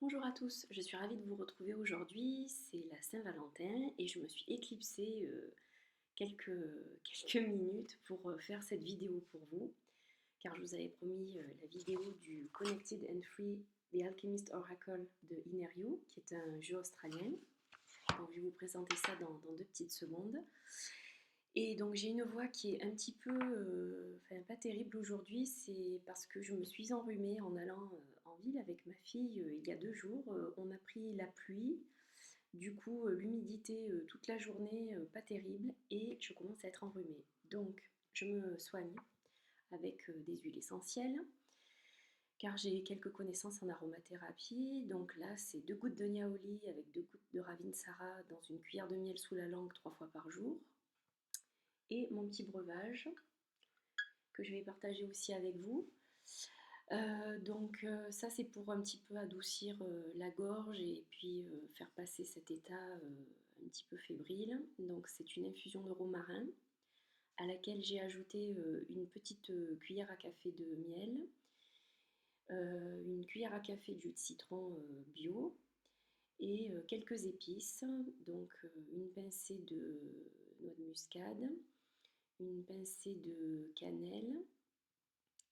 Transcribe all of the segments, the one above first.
Bonjour à tous, je suis ravie de vous retrouver aujourd'hui. C'est la Saint-Valentin et je me suis éclipsée quelques, quelques minutes pour faire cette vidéo pour vous, car je vous avais promis la vidéo du Connected and Free The Alchemist Oracle de Inerio, qui est un jeu australien. Donc je vais vous présenter ça dans 2 petites secondes. Et donc j'ai une voix qui est un petit peu, enfin pas terrible aujourd'hui, c'est parce que je me suis enrhumée en allant en ville avec ma fille il y a 2 jours. On a pris la pluie, du coup l'humidité toute la journée, pas terrible, et je commence à être enrhumée. Donc je me soigne avec des huiles essentielles, car j'ai quelques connaissances en aromathérapie. Donc là c'est 2 gouttes de niaouli avec 2 gouttes de ravinsara dans une cuillère de miel sous la langue 3 fois par jour. Et mon petit breuvage que je vais partager aussi avec vous. Ça c'est pour un petit peu adoucir la gorge et puis faire passer cet état un petit peu fébrile. Donc c'est une infusion de romarin à laquelle j'ai ajouté une petite cuillère à café de miel, une cuillère à café d'huile de citron bio et quelques épices, donc une pincée de noix de muscade, une pincée de cannelle,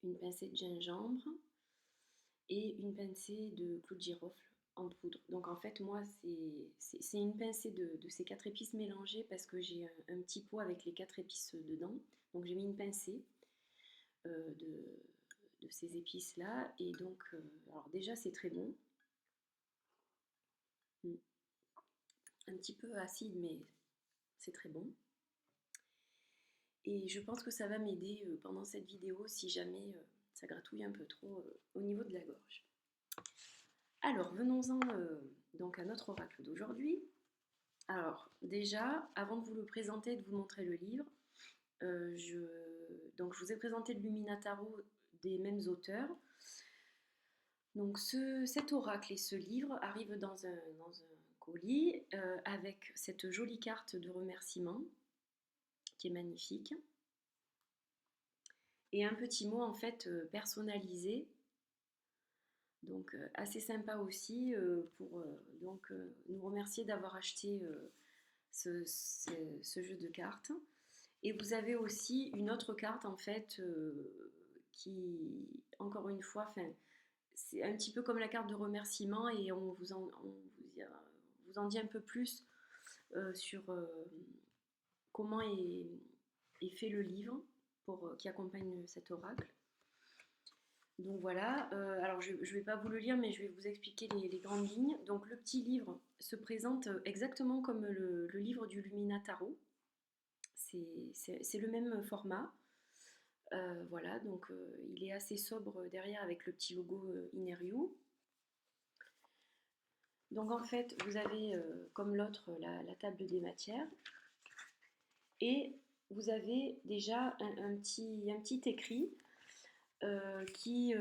une pincée de gingembre et une pincée de clou de girofle en poudre. Donc en fait moi c'est une pincée de ces 4 épices mélangées parce que j'ai un petit pot avec les 4 épices dedans. Donc j'ai mis une pincée de ces épices là, et donc alors déjà c'est très bon. Un petit peu acide mais c'est très bon. Et je pense que ça va m'aider pendant cette vidéo si jamais ça gratouille un peu trop au niveau de la gorge. Alors, venons-en donc à notre oracle d'aujourd'hui. Alors, déjà, avant de vous le présenter et de vous montrer le livre, donc je vous ai présenté le Lumina Tarot des mêmes auteurs. Donc, cet oracle et ce livre arrivent dans un colis avec cette jolie carte de remerciement qui est magnifique et un petit mot en fait personnalisé. Donc assez sympa aussi pour nous remercier d'avoir acheté ce jeu de cartes. Et vous avez aussi une autre carte en fait qui, encore une fois, c'est un petit peu comme la carte de remerciement, et vous en dit un peu plus sur comment est fait le livre qui accompagne cet oracle. Donc voilà, alors je ne vais pas vous le lire, mais je vais vous expliquer les grandes lignes. Donc le petit livre se présente exactement comme le livre du Lumina Tarot. C'est le même format. Voilà, donc il est assez sobre derrière avec le petit logo Inerio. Donc en fait, vous avez comme l'autre la table des matières. Et vous avez déjà un petit écrit qui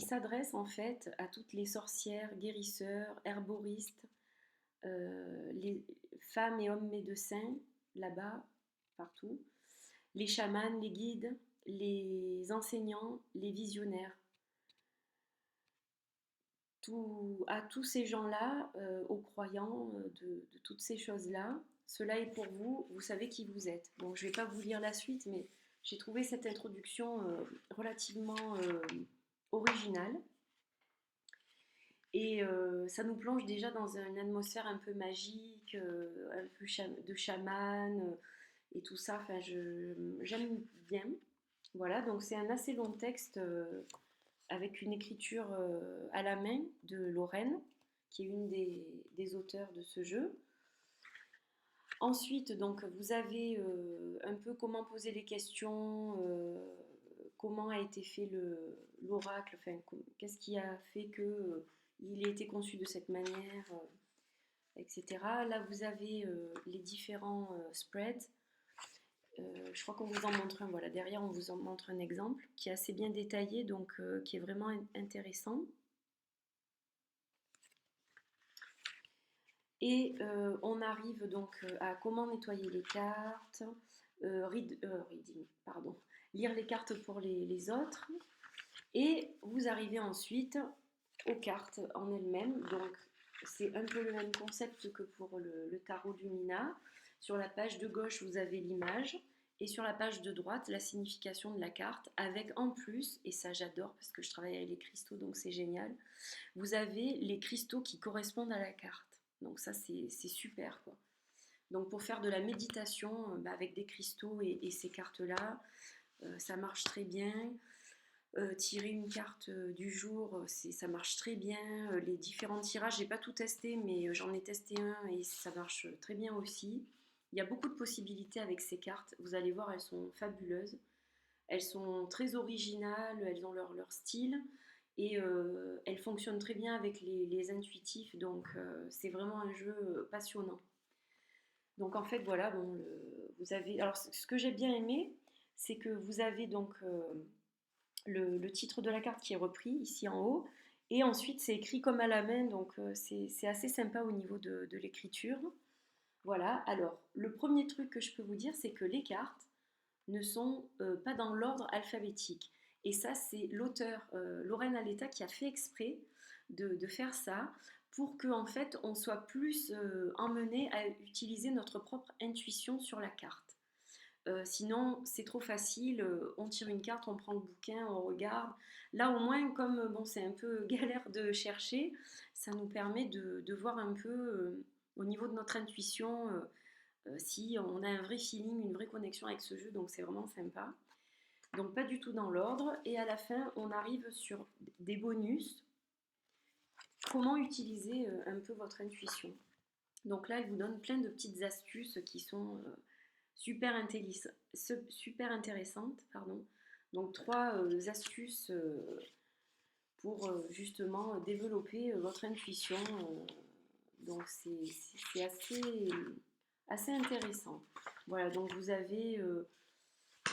s'adresse en fait à toutes les sorcières, guérisseurs, herboristes, les femmes et hommes médecins là-bas, partout, les chamans, les guides, les enseignants, les visionnaires. À tous ces gens-là, aux croyants de toutes ces choses-là, cela est pour vous, vous savez qui vous êtes. Bon, je ne vais pas vous lire la suite, mais j'ai trouvé cette introduction relativement originale. Et ça nous plonge déjà dans une atmosphère un peu magique, un peu de chaman et tout ça. Enfin, j'aime bien. Voilà, donc c'est un assez long texte avec une écriture à la main de Lorraine, qui est une des auteurs de ce jeu. Ensuite, donc, vous avez un peu comment poser les questions, comment a été fait l'oracle, enfin, qu'est-ce qui a fait qu'il ait été conçu de cette manière, etc. Là, vous avez les différents spreads. Je crois qu'on vous en montre un, voilà, derrière on vous en montre un exemple qui est assez bien détaillé, donc qui est vraiment intéressant. Et on arrive donc à comment nettoyer les cartes, reading, pardon, lire les cartes pour les autres. Et vous arrivez ensuite aux cartes en elles-mêmes. Donc c'est un peu le même concept que pour le tarot Lumina. Sur la page de gauche, vous avez l'image. Et sur la page de droite, la signification de la carte, avec en plus, et ça j'adore parce que je travaille avec les cristaux, donc c'est génial, vous avez les cristaux qui correspondent à la carte. Donc ça c'est super quoi. Donc pour faire de la méditation avec des cristaux et ces cartes-là, ça marche très bien. Tirer une carte du jour, ça marche très bien. Les différents tirages, j'ai pas tout testé, mais j'en ai testé un et ça marche très bien aussi. Il y a beaucoup de possibilités avec ces cartes. Vous allez voir, elles sont fabuleuses. Elles sont très originales, elles ont leur style et elles fonctionnent très bien avec les intuitifs. Donc c'est vraiment un jeu passionnant. Donc en fait, voilà, bon, vous avez. Alors ce que j'ai bien aimé, c'est que vous avez donc le titre de la carte qui est repris ici en haut. Et ensuite, c'est écrit comme à la main, donc c'est assez sympa au niveau de l'écriture. Voilà, alors le premier truc que je peux vous dire, c'est que les cartes ne sont pas dans l'ordre alphabétique. Et ça, c'est l'auteur Lorraine Aletta qui a fait exprès de faire ça pour qu'en en fait, on soit plus emmené à utiliser notre propre intuition sur la carte. Sinon, c'est trop facile, on tire une carte, on prend le bouquin, on regarde. Là, au moins, comme bon, c'est un peu galère de chercher, ça nous permet de voir un peu au niveau de notre intuition si on a un vrai feeling, une vraie connexion avec ce jeu, donc c'est vraiment sympa. Donc pas du tout dans l'ordre. Et à la fin, on arrive sur des bonus. Comment utiliser un peu votre intuition. Donc là, elle vous donne plein de petites astuces qui sont super intéressantes. Pardon. Donc trois astuces pour justement développer votre intuition. Donc c'est assez intéressant. Voilà, donc vous avez...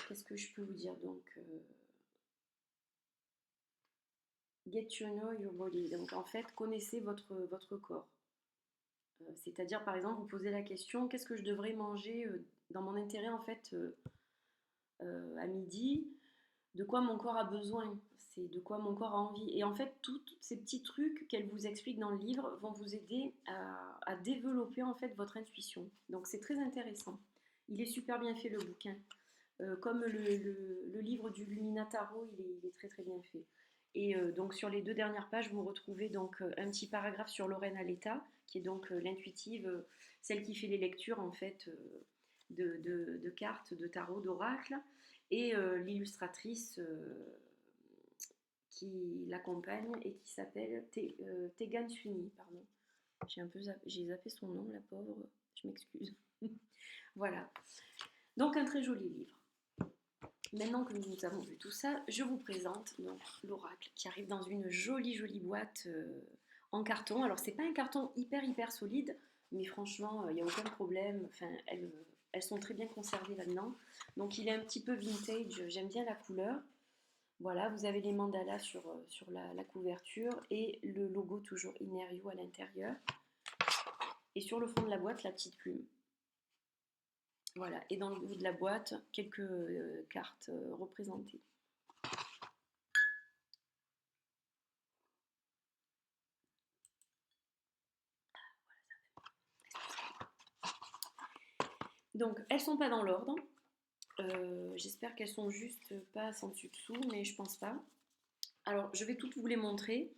qu'est-ce que je peux vous dire donc get to know your body. Donc en fait, connaissez votre corps. C'est-à-dire, par exemple, vous posez la question, qu'est-ce que je devrais manger dans mon intérêt, en fait, à midi? De quoi mon corps a besoin? C'est de quoi mon corps a envie. Et en fait, tous ces petits trucs qu'elle vous explique dans le livre vont vous aider à développer, en fait, votre intuition. Donc, c'est très intéressant. Il est super bien fait, le bouquin. Comme le livre du Luminataro, il est très, très bien fait. Et donc sur les deux dernières pages, vous retrouvez donc un petit paragraphe sur Lorraine Aletta, qui est donc l'intuitive, celle qui fait les lectures en fait de cartes, de tarot, d'oracle, et l'illustratrice qui l'accompagne et qui s'appelle Tegan Sweeney, pardon. J'ai zappé son nom, la pauvre, je m'excuse. Voilà. Donc un très joli livre. Maintenant que nous avons vu tout ça, je vous présente donc l'oracle qui arrive dans une jolie boîte en carton. Alors c'est pas un carton hyper solide, mais franchement il n'y a aucun problème. Enfin elles sont très bien conservées là-dedans. Donc il est un petit peu vintage, j'aime bien la couleur. Voilà, vous avez les mandalas sur la couverture et le logo toujours Inner You à l'intérieur. Et sur le fond de la boîte, la petite plume. Voilà, et dans le bout de la boîte, quelques cartes représentées. Donc, elles sont pas dans l'ordre. J'espère qu'elles sont juste pas sans dessus-dessous, mais je pense pas. Alors, je vais toutes vous les montrer.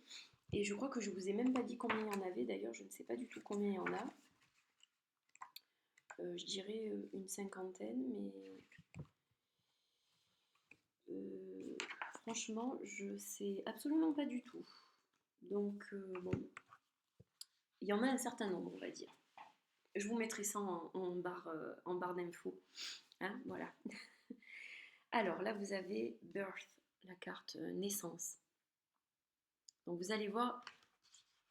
Et je crois que je vous ai même pas dit combien il y en avait. D'ailleurs, je ne sais pas du tout combien il y en a. Je dirais une cinquantaine, mais franchement, je sais absolument pas du tout. Donc, bon, il y en a un certain nombre, on va dire. Je vous mettrai ça en barre d'infos. Hein, voilà. Alors là, vous avez Birth, la carte naissance. Donc vous allez voir,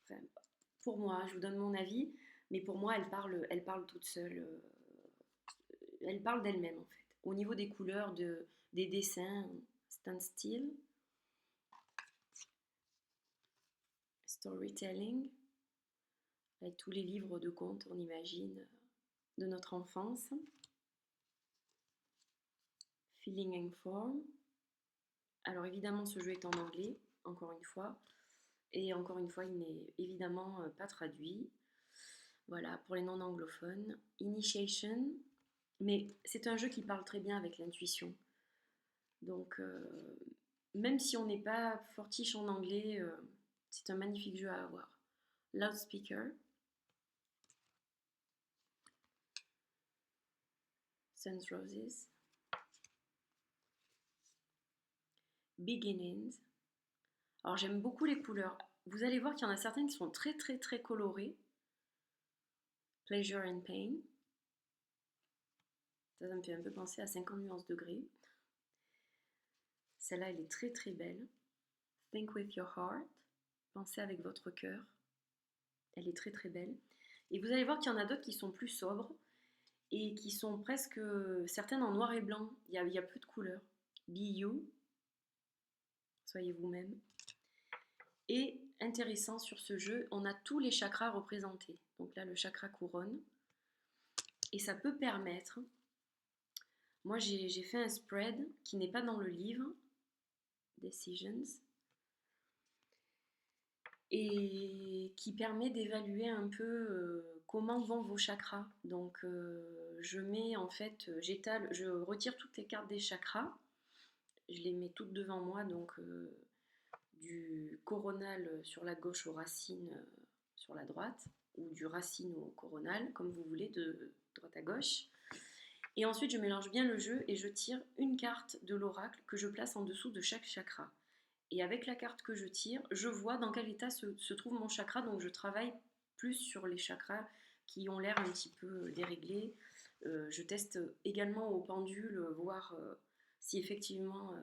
enfin, pour moi, je vous donne mon avis, mais pour moi, elle parle toute seule. Elle parle d'elle-même en fait. Au niveau des couleurs, des dessins, stand still, storytelling, avec tous les livres de contes, on imagine, de notre enfance. Feeling and form. Alors évidemment, ce jeu est en anglais, encore une fois. Et encore une fois, il n'est évidemment pas traduit. Voilà, pour les non-anglophones. Initiation, mais c'est un jeu qui parle très bien avec l'intuition. Donc, même si on n'est pas fortiche en anglais, c'est un magnifique jeu à avoir. Loudspeaker, Suns Roses, Beginnings. Alors j'aime beaucoup les couleurs. Vous allez voir qu'il y en a certaines qui sont très très très colorées. Pleasure and Pain. Ça me fait un peu penser à 50 nuances degrés. Celle-là, elle est très très belle. Think with your heart. Pensez avec votre cœur. Elle est très très belle. Et vous allez voir qu'il y en a d'autres qui sont plus sobres et qui sont presque certaines en noir et blanc. Il y a peu de couleurs. Be you. Soyez vous-même. Et intéressant sur ce jeu, on a tous les chakras représentés. Donc là, le chakra couronne. Et ça peut permettre... Moi, j'ai fait un spread qui n'est pas dans le livre, Decisions, et qui permet d'évaluer un peu comment vont vos chakras. Donc, je mets en fait, j'étale, je retire toutes les cartes des chakras, je les mets toutes devant moi, donc du coronal sur la gauche aux racines sur la droite, ou du racine au coronal, comme vous voulez, de droite à gauche. Et ensuite, je mélange bien le jeu et je tire une carte de l'oracle que je place en dessous de chaque chakra. Et avec la carte que je tire, je vois dans quel état se trouve mon chakra. Donc je travaille plus sur les chakras qui ont l'air un petit peu déréglés. Je teste également au pendule, voir si effectivement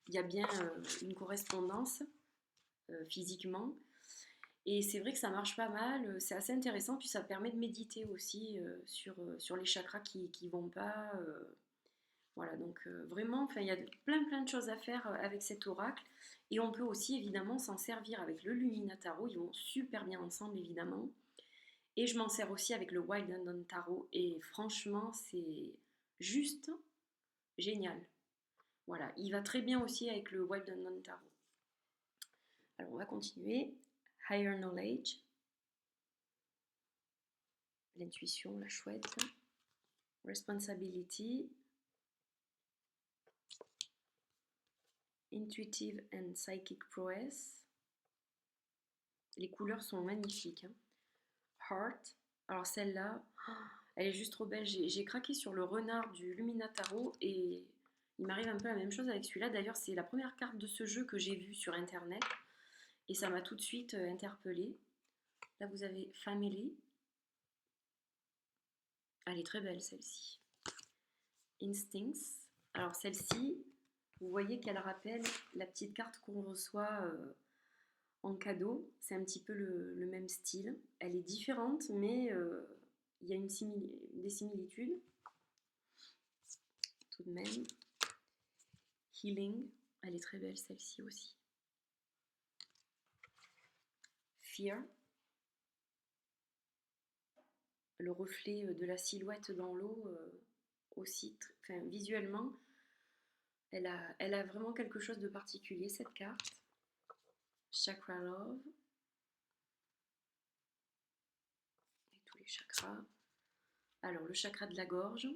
il y a bien une correspondance physiquement. Et c'est vrai que ça marche pas mal, c'est assez intéressant, puis ça permet de méditer aussi sur les chakras qui vont pas. Voilà, donc vraiment, il y a plein de choses à faire avec cet oracle. Et on peut aussi évidemment s'en servir avec le Lumina Tarot, ils vont super bien ensemble évidemment. Et je m'en sers aussi avec le Wild London Tarot, et franchement, c'est juste génial. Voilà, il va très bien aussi avec le Wild London Tarot. Alors on va continuer. Higher Knowledge. L'intuition, la chouette. Responsibility. Intuitive and Psychic Prowess. Les couleurs sont magnifiques. Hein. Heart. Alors celle-là, elle est juste trop belle. J'ai craqué sur le renard du Lumina Tarot et il m'arrive un peu la même chose avec celui-là. D'ailleurs, c'est la première carte de ce jeu que j'ai vue sur Internet et ça m'a tout de suite interpellée. Là, vous avez Family. Elle est très belle, celle-ci. Instincts. Alors celle-ci, vous voyez qu'elle rappelle la petite carte qu'on reçoit en cadeau. C'est un petit peu le même style. Elle est différente, mais il y a des similitudes. Tout de même. Healing. Elle est très belle, celle-ci aussi. Fear. Le reflet de la silhouette dans l'eau aussi, visuellement, elle a vraiment quelque chose de particulier, cette carte. Chakra Love. Et tous les chakras. Alors, le chakra de la gorge.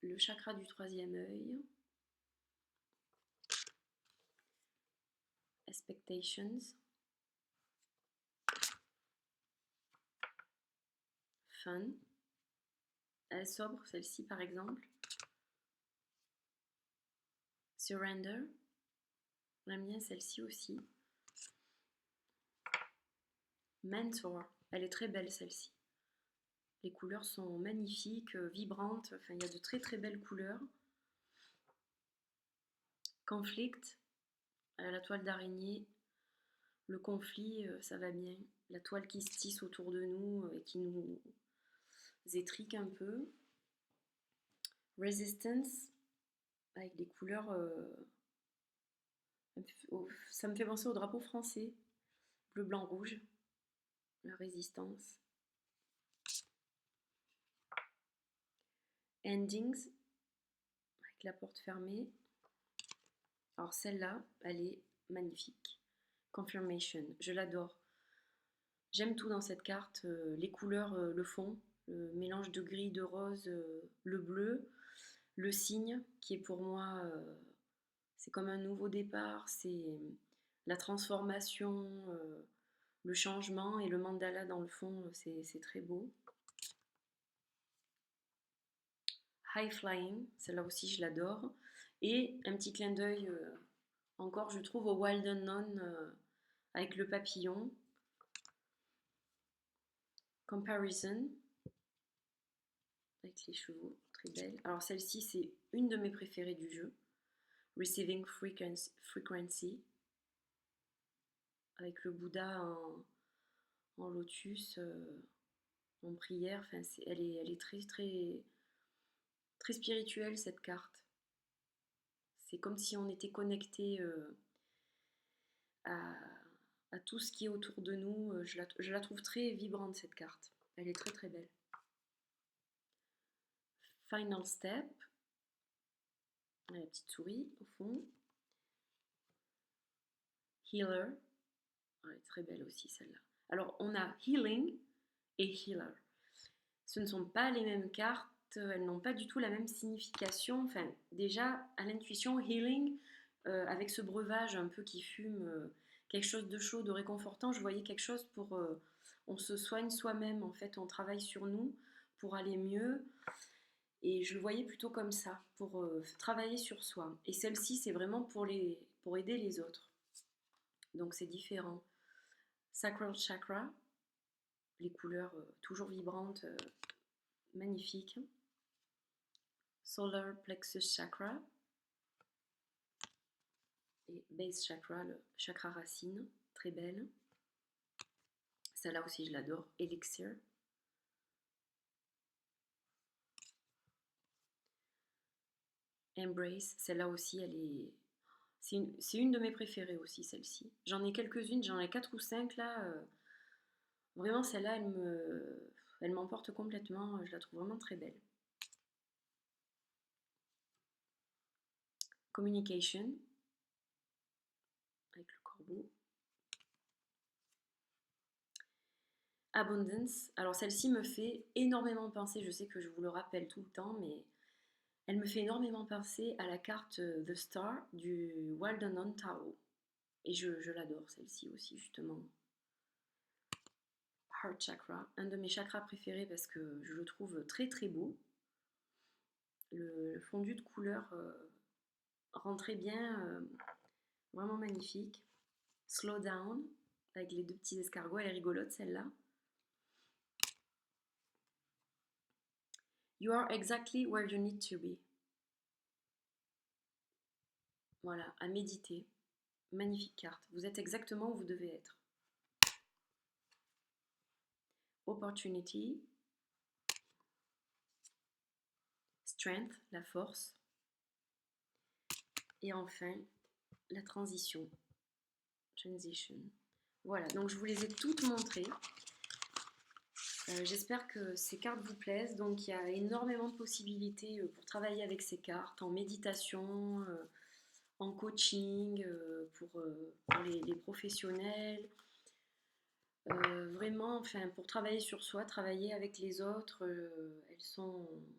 Le chakra du troisième œil. Expectations. Fun. Elle est sobre, celle-ci par exemple. Surrender. La mienne, celle-ci aussi. Mentor. Elle est très belle, celle-ci. Les couleurs sont magnifiques, vibrantes. Enfin, il y a de très belles couleurs. Conflict. La toile d'araignée. Le conflit, ça va bien. La toile qui se tisse autour de nous et qui nous étrique un peu. Resistance. Avec des couleurs... ça me fait penser au drapeau français. Bleu, blanc, rouge. La résistance. Endings, avec la porte fermée. Alors celle-là, elle est magnifique. Confirmation, je l'adore. J'aime tout dans cette carte, les couleurs le fond, le mélange de gris, de rose, le bleu, le cygne qui est pour moi, c'est comme un nouveau départ, c'est la transformation, le changement et le mandala dans le fond, c'est très beau. High Flying, celle-là aussi je l'adore. Et un petit clin d'œil encore, je trouve, au Wild Unknown avec le papillon. Comparison, avec les chevaux, très belle. Alors celle-ci, c'est une de mes préférées du jeu. Receiving Frequency, avec le Bouddha en lotus, en prière. Enfin, elle est très, très, très spirituelle, cette carte. C'est comme si on était connecté à, à tout ce qui est autour de nous. Je la trouve très vibrante, cette carte. Elle est très, très belle. Final Step, la petite souris au fond. Healer, elle est très belle aussi celle-là. Alors on a Healing et Healer. Ce ne sont pas les mêmes cartes, elles n'ont pas du tout la même signification. Enfin, déjà à l'intuition, Healing, avec ce breuvage un peu qui fume, quelque chose de chaud, de réconfortant, je voyais quelque chose pour... on se soigne soi-même, en fait, on travaille sur nous pour aller mieux. Et je le voyais plutôt comme ça, pour travailler sur soi. Et celle-ci, c'est vraiment pour aider les autres. Donc c'est différent. Sacral Chakra, les couleurs toujours vibrantes, magnifiques. Solar Plexus Chakra et Base Chakra, le chakra racine, très belle. Celle-là aussi, je l'adore. Elixir. Embrace, celle-là aussi, elle est... C'est une de mes préférées aussi, celle-ci. J'en ai quelques-unes, j'en ai 4 ou 5 là. Vraiment, celle-là, elle m'emporte complètement. Je la trouve vraiment très belle. Communication, avec le corbeau. Abundance, alors celle-ci me fait énormément penser, je sais que je vous le rappelle tout le temps, mais elle me fait énormément penser à la carte The Star du Wild Unknown Tarot. Et je l'adore celle-ci aussi, justement. Heart Chakra, un de mes chakras préférés parce que je le trouve très très beau. Le fondu de couleur rend très bien, vraiment magnifique. Slow Down, avec les deux petits escargots, elle est rigolote celle-là. You are exactly where you need to be. Voilà, à méditer. Magnifique carte. Vous êtes exactement où vous devez être. Opportunity. Strength, la force. Et enfin, la transition. Transition. Voilà, donc je vous les ai toutes montrées. J'espère que ces cartes vous plaisent. Donc il y a énormément de possibilités pour travailler avec ces cartes, en méditation, en coaching, pour les professionnels. Vraiment, enfin, pour travailler sur soi, travailler avec les autres,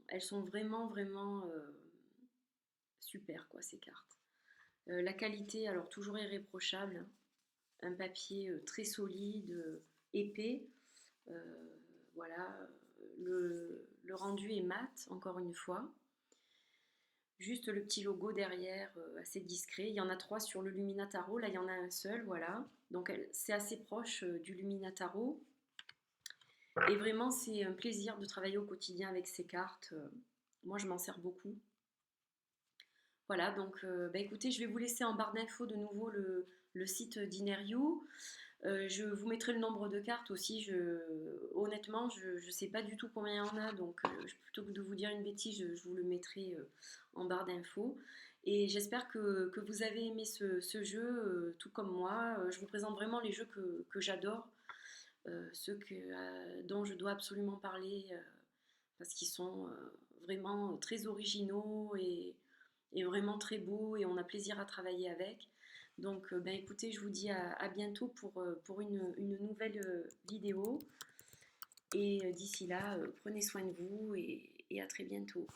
elles sont vraiment, vraiment super, quoi, ces cartes. La qualité, alors toujours irréprochable, hein. Un papier très solide, épais. Euh, voilà, le rendu est mat, encore une fois. Juste le petit logo derrière, assez discret. Il y en a 3 sur le Luminataro, là il y en a un seul, voilà. Donc c'est assez proche du Luminataro. Et vraiment, c'est un plaisir de travailler au quotidien avec ces cartes. Moi, je m'en sers beaucoup. Voilà, donc bah, écoutez, je vais vous laisser en barre d'infos de nouveau le site d'Inerio. Je vous mettrai le nombre de cartes aussi. Honnêtement, je ne sais pas du tout combien il y en a, donc plutôt que de vous dire une bêtise, je vous le mettrai en barre d'infos. Et j'espère que vous avez aimé ce jeu, tout comme moi. Je vous présente vraiment les jeux que j'adore, ceux dont je dois absolument parler, parce qu'ils sont vraiment très originaux est vraiment très beau et on a plaisir à travailler avec. Donc, ben, écoutez, je vous dis à bientôt pour une nouvelle vidéo. Et d'ici là, prenez soin de vous et à très bientôt.